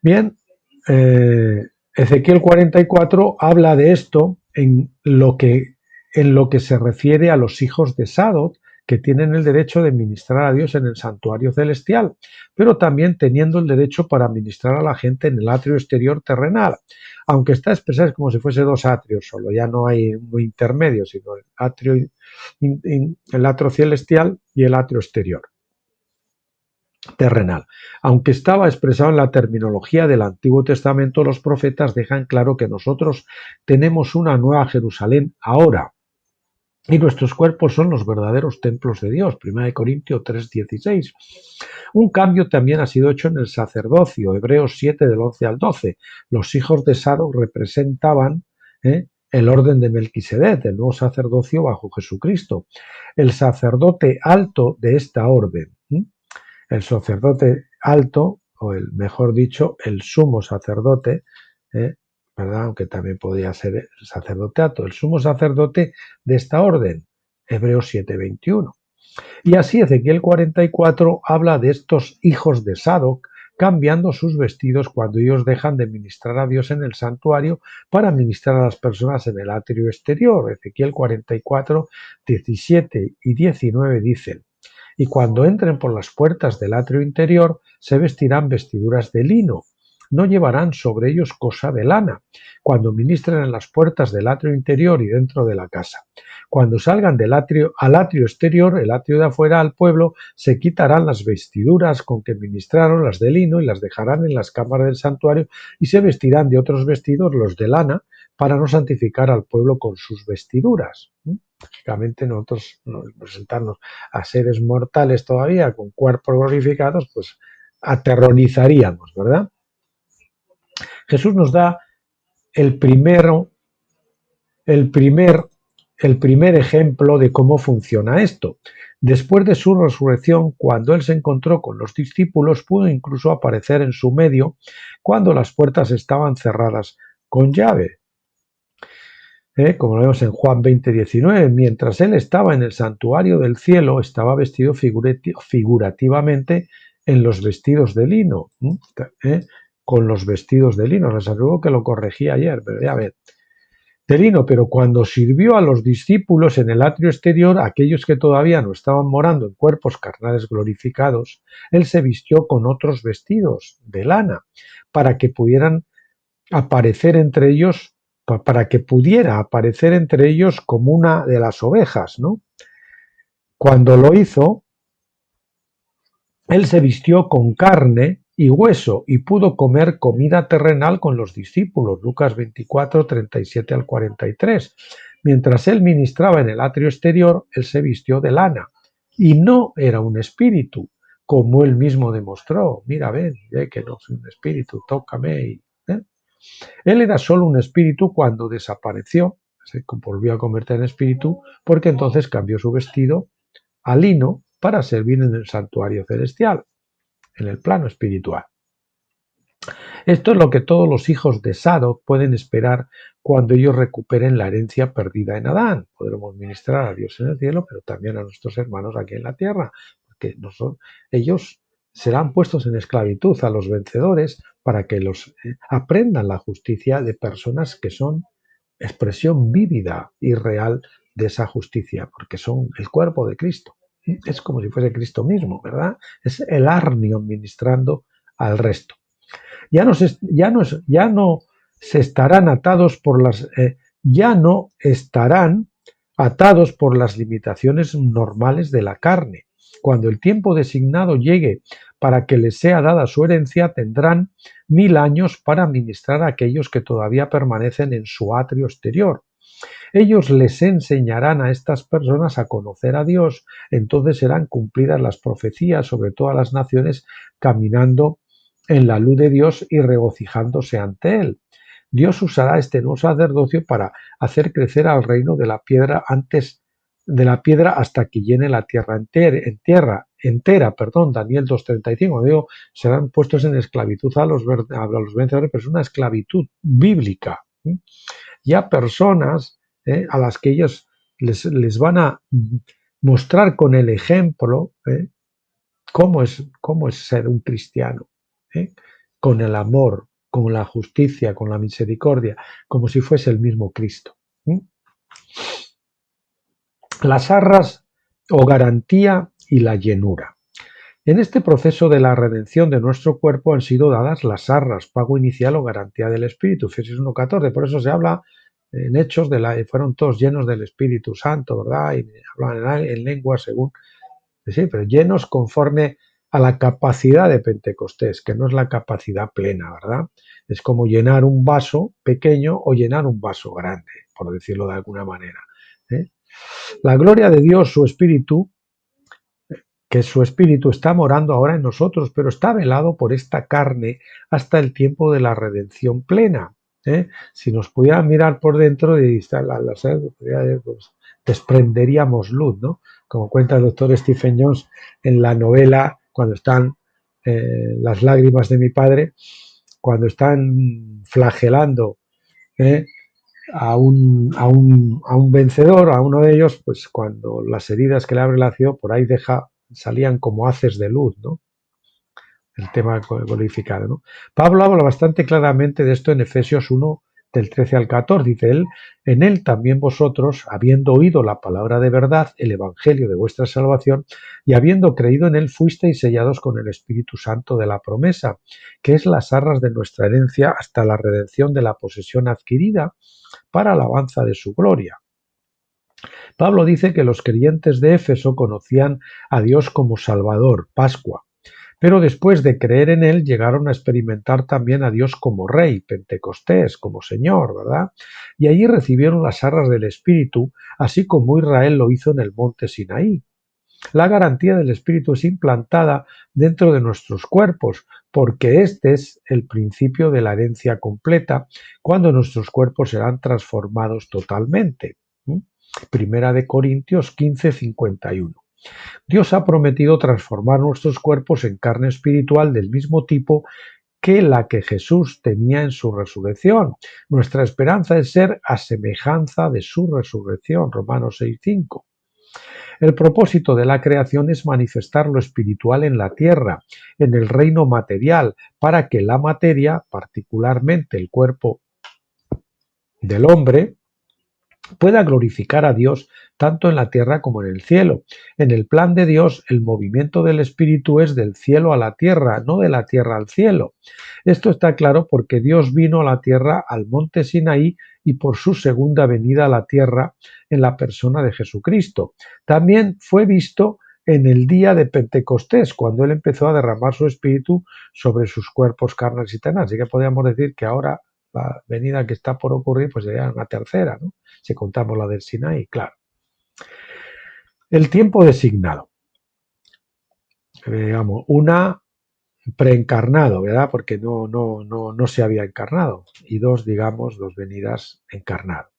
Bien, Ezequiel 44 habla de esto en lo que se refiere a los hijos de Sadoc, que tienen el derecho de ministrar a Dios en el santuario celestial, pero también teniendo el derecho para ministrar a la gente en el atrio exterior terrenal, aunque está expresado como si fuese dos atrios solo, ya no hay un intermedio, sino el atrio celestial y el atrio exterior terrenal. Aunque estaba expresado en la terminología del Antiguo Testamento, los profetas dejan claro que nosotros tenemos una nueva Jerusalén ahora, y nuestros cuerpos son los verdaderos templos de Dios, 1 Corintios 3:16. Un cambio también ha sido hecho en el sacerdocio, Hebreos 7 del 11 al 12. Los hijos de Sadoc representaban el orden de Melquisedec, el nuevo sacerdocio bajo Jesucristo. El sacerdote alto de esta orden, el sacerdote alto, o mejor dicho, el sumo sacerdote, ¿verdad? Aunque también podría ser el sacerdote alto, el sumo sacerdote de esta orden, Hebreos 7:21. Y así Ezequiel 44 habla de estos hijos de Sadoc cambiando sus vestidos cuando ellos dejan de ministrar a Dios en el santuario para ministrar a las personas en el atrio exterior. Ezequiel 44, 17 y 19 dicen: y cuando entren por las puertas del atrio interior, se vestirán vestiduras de lino. No llevarán sobre ellos cosa de lana, cuando ministren en las puertas del atrio interior y dentro de la casa. Cuando salgan del atrio al atrio exterior, el atrio de afuera al pueblo, se quitarán las vestiduras con que ministraron, las de lino, y las dejarán en las cámaras del santuario, y se vestirán de otros vestidos, los de lana, para no santificar al pueblo con sus vestiduras. Lógicamente nosotros presentarnos a seres mortales todavía con cuerpos glorificados, pues aterrorizaríamos, ¿verdad? Jesús nos da el primer ejemplo de cómo funciona esto. Después de su resurrección, cuando él se encontró con los discípulos, pudo incluso aparecer en su medio cuando las puertas estaban cerradas con llave. como lo vemos en Juan 20:19, mientras él estaba en el santuario del cielo, estaba vestido figurativamente en los vestidos de lino, con los vestidos de lino. Les aseguro que lo corregí ayer, pero ya ven, de lino, pero cuando sirvió a los discípulos en el atrio exterior, aquellos que todavía no estaban morando en cuerpos carnales glorificados, él se vistió con otros vestidos de lana, para que pudieran aparecer entre ellos, para que pudiera aparecer entre ellos como una de las ovejas, ¿no? Cuando lo hizo, él se vistió con carne y hueso y pudo comer comida terrenal con los discípulos. Lucas 24, 37 al 43. Mientras él ministraba en el atrio exterior, él se vistió de lana y no era un espíritu, como él mismo demostró. Mira, ven, que no soy un espíritu, tócame. Él era solo un espíritu cuando desapareció, se volvió a convertir en espíritu, porque entonces cambió su vestido a lino para servir en el santuario celestial, en el plano espiritual. Esto es lo que todos los hijos de Sadoc pueden esperar cuando ellos recuperen la herencia perdida en Adán. Podremos ministrar a Dios en el cielo, pero también a nuestros hermanos aquí en la tierra, porque ellos serán puestos en esclavitud a los vencedores para que los aprendan la justicia de personas que son expresión vívida y real de esa justicia, porque son el cuerpo de Cristo. Es como si fuese Cristo mismo, ¿verdad? Es el arnio ministrando al resto. Ya no estarán atados por las limitaciones normales de la carne. Cuando el tiempo designado llegue para que les sea dada su herencia, tendrán 1000 años para ministrar a aquellos que todavía permanecen en su atrio exterior. Ellos les enseñarán a estas personas a conocer a Dios, entonces serán cumplidas las profecías sobre todas las naciones, caminando en la luz de Dios y regocijándose ante Él. Dios usará este nuevo sacerdocio para hacer crecer al reino de la piedra hasta que llene la tierra entera. Daniel 2:35. Digo, serán puestos en esclavitud a los vencedores, pero es una esclavitud bíblica. Ya personas a las que ellos les van a mostrar con el ejemplo cómo es ser un cristiano, con el amor, con la justicia, con la misericordia, como si fuese el mismo Cristo. Las arras o garantía y la llenura. En este proceso de la redención de nuestro cuerpo han sido dadas las arras, pago inicial o garantía del Espíritu, Efesios 1:14. Por eso se habla en Hechos fueron todos llenos del Espíritu Santo, ¿verdad? Y hablan en lenguas según, sí, pero llenos conforme a la capacidad de Pentecostés, que no es la capacidad plena, ¿verdad? Es como llenar un vaso pequeño o llenar un vaso grande, por decirlo de alguna manera. La gloria de Dios, su Espíritu, que su Espíritu está morando ahora en nosotros, pero está velado por esta carne hasta el tiempo de la redención plena. Si nos pudieran mirar por dentro, desprenderíamos luz, ¿no? Como cuenta el doctor Stephen Jones en la novela, cuando están las lágrimas de mi padre, cuando están flagelando a un vencedor, a uno de ellos, pues cuando las heridas que le abre la ciudad, por ahí salían como haces de luz, ¿no? El tema glorificado, ¿no? Pablo habla bastante claramente de esto en Efesios 1, del 13 al 14. Dice él, en él también vosotros, habiendo oído la palabra de verdad, el evangelio de vuestra salvación, y habiendo creído en él, fuisteis sellados con el Espíritu Santo de la promesa, que es las arras de nuestra herencia hasta la redención de la posesión adquirida para alabanza de su gloria. Pablo dice que los creyentes de Éfeso conocían a Dios como Salvador, Pascua, pero después de creer en él llegaron a experimentar también a Dios como Rey, Pentecostés, como Señor, ¿verdad? Y allí recibieron las arras del Espíritu, así como Israel lo hizo en el monte Sinaí. La garantía del Espíritu es implantada dentro de nuestros cuerpos, porque este es el principio de la herencia completa, cuando nuestros cuerpos serán transformados totalmente. Primera de Corintios 15:51. Dios ha prometido transformar nuestros cuerpos en carne espiritual del mismo tipo que la que Jesús tenía en su resurrección. Nuestra esperanza es ser a semejanza de su resurrección, Romanos 6:5. El propósito de la creación es manifestar lo espiritual en la tierra, en el reino material, para que la materia, particularmente el cuerpo del hombre, pueda glorificar a Dios tanto en la tierra como en el cielo. En el plan de Dios, el movimiento del Espíritu es del cielo a la tierra, no de la tierra al cielo. Esto está claro porque Dios vino a la tierra al monte Sinaí y por su segunda venida a la tierra en la persona de Jesucristo. También fue visto en el día de Pentecostés, cuando Él empezó a derramar su Espíritu sobre sus cuerpos carnales y terrenales. Así que podríamos decir que ahora la venida que está por ocurrir pues sería una tercera, ¿no? Si contamos la del Sinaí, claro. El tiempo designado. Digamos, una preencarnado, ¿verdad? Porque no se había encarnado. Y dos, digamos, dos venidas encarnado.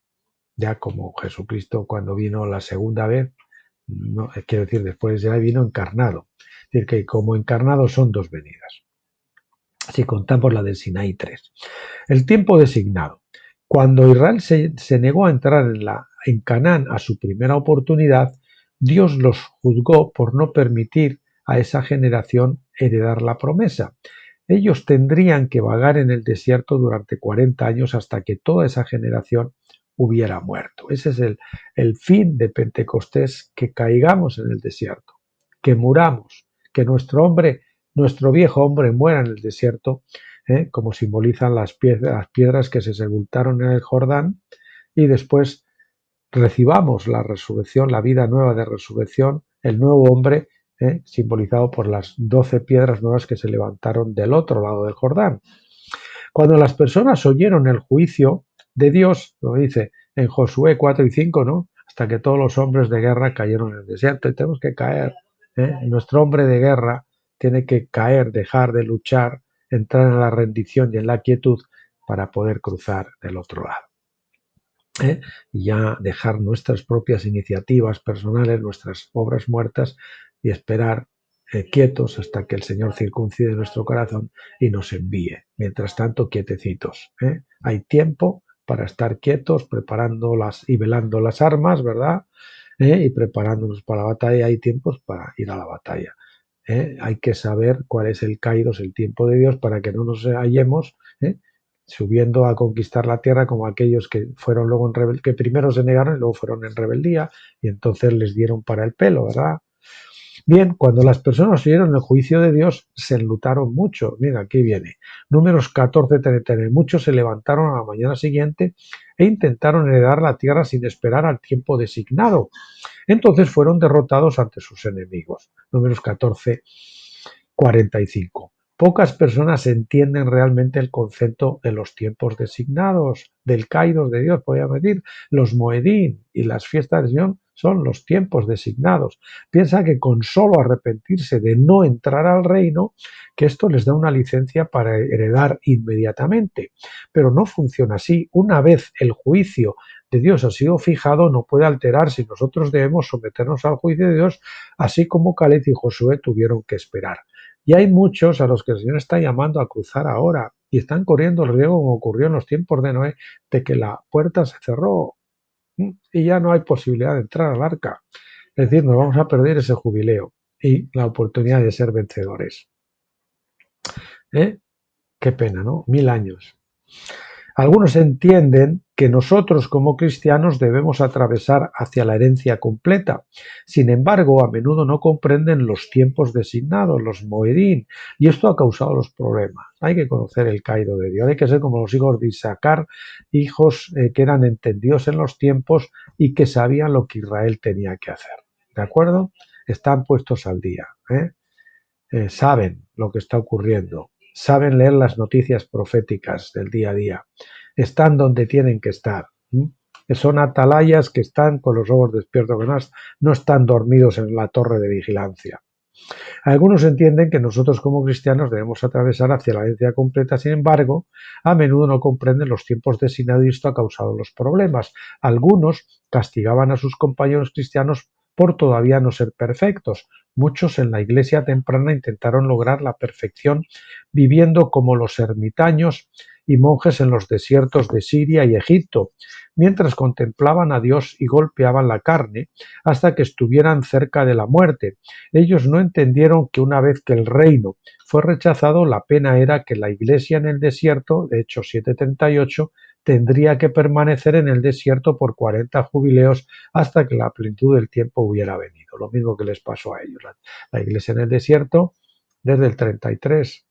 Ya como Jesucristo cuando vino la segunda vez, no, quiero decir, después ya vino encarnado. Es decir, que como encarnado son dos venidas. Si contamos la del Sinaí 3. El tiempo designado. Cuando Israel se negó a entrar en Canaán a su primera oportunidad, Dios los juzgó por no permitir a esa generación heredar la promesa. Ellos tendrían que vagar en el desierto durante 40 años hasta que toda esa generación hubiera muerto. Ese es el fin de Pentecostés, que caigamos en el desierto, que muramos, que nuestro viejo hombre muera en el desierto, como simbolizan las piedras que se sepultaron en el Jordán, y después recibamos la resurrección, la vida nueva de resurrección, el nuevo hombre, simbolizado por las 12 piedras nuevas que se levantaron del otro lado del Jordán. Cuando las personas oyeron el juicio de Dios, lo dice en Josué 4 y 5, ¿no? Hasta que todos los hombres de guerra cayeron en el desierto, y tenemos que caer. Nuestro hombre de guerra tiene que caer, dejar de luchar, entrar en la rendición y en la quietud para poder cruzar del otro lado. Y ya dejar nuestras propias iniciativas personales, nuestras obras muertas, y esperar quietos hasta que el Señor circuncide nuestro corazón y nos envíe. Mientras tanto, quietecitos. Hay tiempo para estar quietos, preparándolas y velando las armas, ¿verdad? Y preparándonos para la batalla. Hay tiempos para ir a la batalla. Hay que saber cuál es el kairos, el tiempo de Dios, para que no nos hallemos subiendo a conquistar la tierra como aquellos que fueron luego en rebeldía, que primero se negaron y luego fueron en rebeldía, y entonces les dieron para el pelo, ¿verdad? Bien, cuando las personas oyeron el juicio de Dios, se enlutaron mucho. Mira, aquí viene. Números 14:33. Muchos se levantaron a la mañana siguiente e intentaron heredar la tierra sin esperar al tiempo designado. Entonces fueron derrotados ante sus enemigos. Números 14:45. Pocas personas entienden realmente el concepto de los tiempos designados, del kairos de Dios, podríamos decir. Los moedín y las fiestas de Señor son los tiempos designados. Piensa que con solo arrepentirse de no entrar al reino, que esto les da una licencia para heredar inmediatamente. Pero no funciona así. Una vez el juicio de Dios ha sido fijado, no puede alterarse, y nosotros debemos someternos al juicio de Dios, así como Caleb y Josué tuvieron que esperar. Y hay muchos a los que el Señor está llamando a cruzar ahora, y están corriendo el riesgo, como ocurrió en los tiempos de Noé, de que la puerta se cerró y ya no hay posibilidad de entrar al arca. Es decir, nos vamos a perder ese jubileo y la oportunidad de ser vencedores. Qué pena, ¿no? 1000 años. Algunos entienden que nosotros como cristianos debemos atravesar hacia la herencia completa. Sin embargo, a menudo no comprenden los tiempos designados, los moedín, y esto ha causado los problemas. Hay que conocer el caído de Dios, hay que ser como los hijos de Isaacar, hijos que eran entendidos en los tiempos y que sabían lo que Israel tenía que hacer. ¿De acuerdo? Están puestos al día. Saben lo que está ocurriendo. Saben leer las noticias proféticas del día a día. Están donde tienen que estar. Son atalayas que están con los ojos despiertos, que no están dormidos en la torre de vigilancia. Algunos entienden que nosotros como cristianos debemos atravesar hacia la herencia completa, sin embargo, a menudo no comprenden los tiempos designados y esto ha causado los problemas. Algunos castigaban a sus compañeros cristianos por todavía no ser perfectos. Muchos en la iglesia temprana intentaron lograr la perfección viviendo como los ermitaños y monjes en los desiertos de Siria y Egipto, mientras contemplaban a Dios y golpeaban la carne hasta que estuvieran cerca de la muerte. Ellos no entendieron que una vez que el reino fue rechazado, la pena era que la iglesia en el desierto, de Hechos 7:38, tendría que permanecer en el desierto por 40 jubileos hasta que la plenitud del tiempo hubiera venido. Lo mismo que les pasó a ellos. La iglesia en el desierto desde el 33,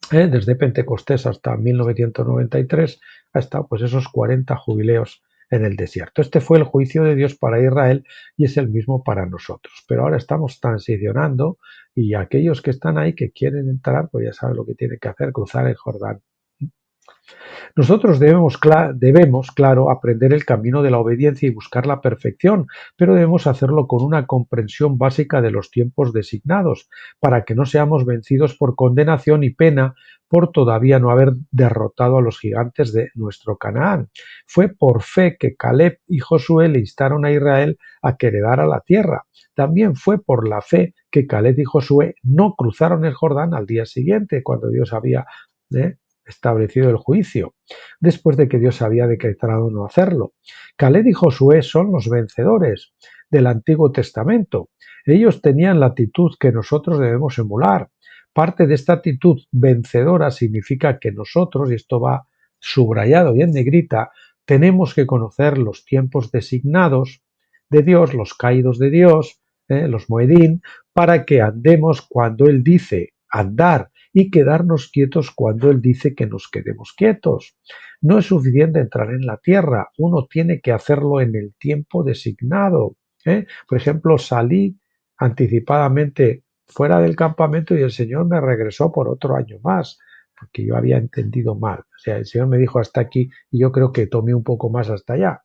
desde Pentecostés hasta 1993, ha estado pues esos 40 jubileos en el desierto. Este fue el juicio de Dios para Israel y es el mismo para nosotros. Pero ahora estamos transicionando y aquellos que están ahí que quieren entrar, pues ya saben lo que tienen que hacer, cruzar el Jordán. Nosotros debemos, claro, aprender el camino de la obediencia y buscar la perfección, pero debemos hacerlo con una comprensión básica de los tiempos designados, para que no seamos vencidos por condenación y pena por todavía no haber derrotado a los gigantes de nuestro Canaán. Fue por fe que Caleb y Josué le instaron a Israel a que heredara la tierra. También fue por la fe que Caleb y Josué no cruzaron el Jordán al día siguiente, cuando Dios había establecido el juicio, después de que Dios había decretado no hacerlo. Caleb y Josué son los vencedores del Antiguo Testamento. Ellos tenían la actitud que nosotros debemos emular. Parte de esta actitud vencedora significa que nosotros, y esto va subrayado y en negrita, tenemos que conocer los tiempos designados de Dios, los caídos de Dios, los moedín, para que andemos cuando Él dice andar y quedarnos quietos cuando Él dice que nos quedemos quietos. No es suficiente entrar en la tierra, uno tiene que hacerlo en el tiempo designado. Por ejemplo, salí anticipadamente fuera del campamento y el Señor me regresó por otro año más, porque yo había entendido mal. O sea, el Señor me dijo hasta aquí y yo creo que tomé un poco más hasta allá.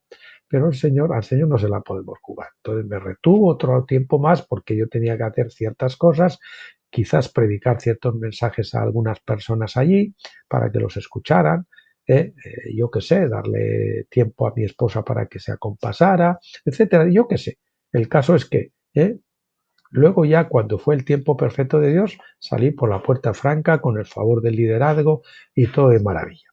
Pero al Señor no se la podemos jugar. Entonces me retuvo otro tiempo más porque yo tenía que hacer ciertas cosas, quizás predicar ciertos mensajes a algunas personas allí para que los escucharan, yo qué sé, darle tiempo a mi esposa para que se acompasara, etcétera, yo qué sé. El caso es que luego ya cuando fue el tiempo perfecto de Dios, salí por la puerta franca con el favor del liderazgo y todo de maravilla.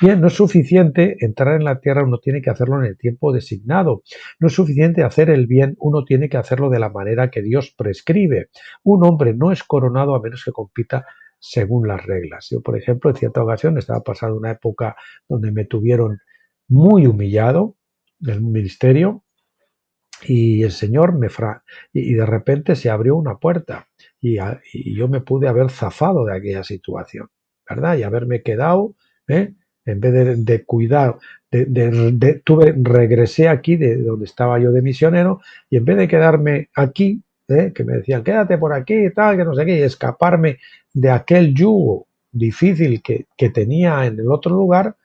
Bien, no es suficiente entrar en la tierra, uno tiene que hacerlo en el tiempo designado. No es suficiente hacer el bien, uno tiene que hacerlo de la manera que Dios prescribe. Un hombre no es coronado a menos que compita según las reglas. Yo, por ejemplo, en cierta ocasión estaba pasando una época donde me tuvieron muy humillado del ministerio y el Señor y de repente se abrió una puerta y yo me pude haber zafado de aquella situación, ¿verdad? Y haberme quedado, en vez de cuidar, regresé aquí de donde estaba yo de misionero y en vez de quedarme aquí, que me decían quédate por aquí y tal, que no sé qué, y escaparme de aquel yugo difícil que tenía en el otro lugar,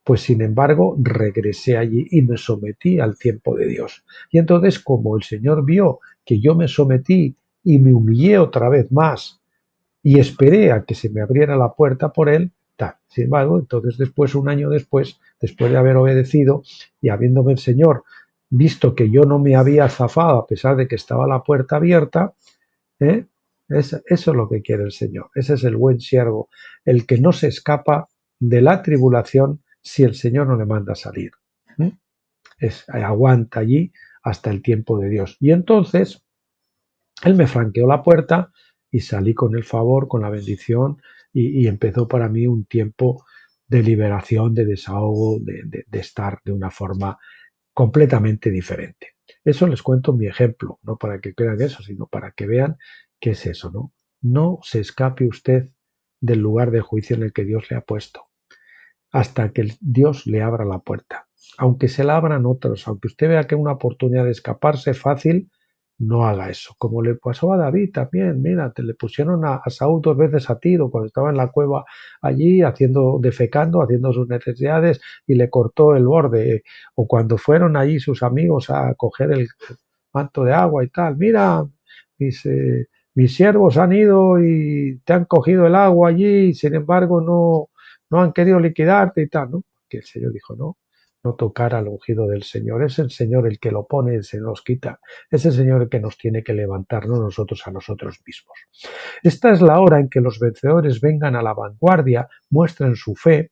pues sin embargo regresé allí y me sometí al tiempo de Dios. Y entonces como el Señor vio que yo me sometí y me humillé otra vez más y esperé a que se me abriera la puerta por Él, tal. Sin embargo, entonces después, un año después de haber obedecido y habiéndome el Señor visto que yo no me había zafado a pesar de que estaba la puerta abierta, eso es lo que quiere el Señor. Ese es el buen siervo, el que no se escapa de la tribulación si el Señor no le manda salir. Aguanta allí hasta el tiempo de Dios. Y entonces Él me franqueó la puerta y salí con el favor, con la bendición y empezó para mí un tiempo de liberación, de desahogo, de estar de una forma completamente diferente. Eso les cuento mi ejemplo, no para que crean eso, sino para que vean qué es eso, ¿no? No se escape usted del lugar de juicio en el que Dios le ha puesto hasta que Dios le abra la puerta. Aunque se la abran otros, aunque usted vea que es una oportunidad de escaparse fácil, no haga eso. Como le pasó a David también, mira, le pusieron a Saúl 2 veces a tiro cuando estaba en la cueva allí defecando, haciendo sus necesidades y le cortó el borde. O cuando fueron allí sus amigos a coger el manto de agua y tal, mira, mis siervos han ido y te han cogido el agua allí y sin embargo no han querido liquidarte y tal, ¿no? Que el Señor dijo, no, no tocar al ungido del Señor. Es el Señor el que lo pone, el Señor nos quita. Es el Señor el que nos tiene que levantar, no nosotros a nosotros mismos. Esta es la hora en que los vencedores vengan a la vanguardia, muestren su fe,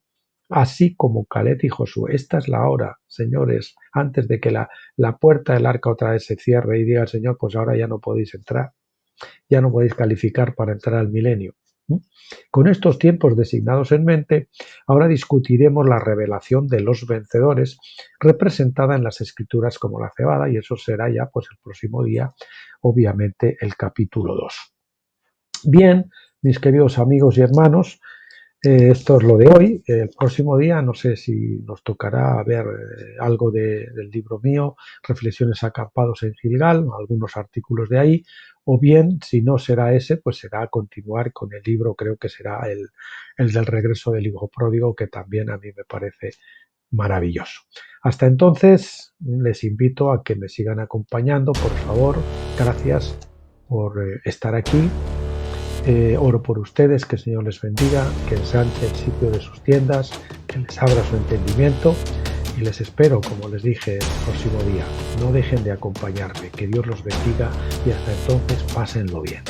así como Caleb y Josué. Esta es la hora, señores, antes de que la puerta del arca otra vez se cierre y diga el Señor, pues ahora ya no podéis entrar, ya no podéis calificar para entrar al milenio. Con estos tiempos designados en mente, ahora discutiremos la revelación de los vencedores representada en las Escrituras como la cebada, y eso será ya pues el próximo día, obviamente el capítulo 2. Bien, mis queridos amigos y hermanos, esto es lo de hoy. El próximo día no sé si nos tocará ver algo del libro mío, Reflexiones acampados en Gilgal, algunos artículos de ahí, o bien, si no será ese, pues será continuar con el libro, creo que será el del regreso del hijo pródigo, que también a mí me parece maravilloso. Hasta entonces, les invito a que me sigan acompañando, por favor. Gracias por estar aquí. Oro por ustedes, que el Señor les bendiga, que ensanche el sitio de sus tiendas, que les abra su entendimiento, y les espero, como les dije, el próximo día. No dejen de acompañarme, que Dios los bendiga, y hasta entonces pásenlo bien.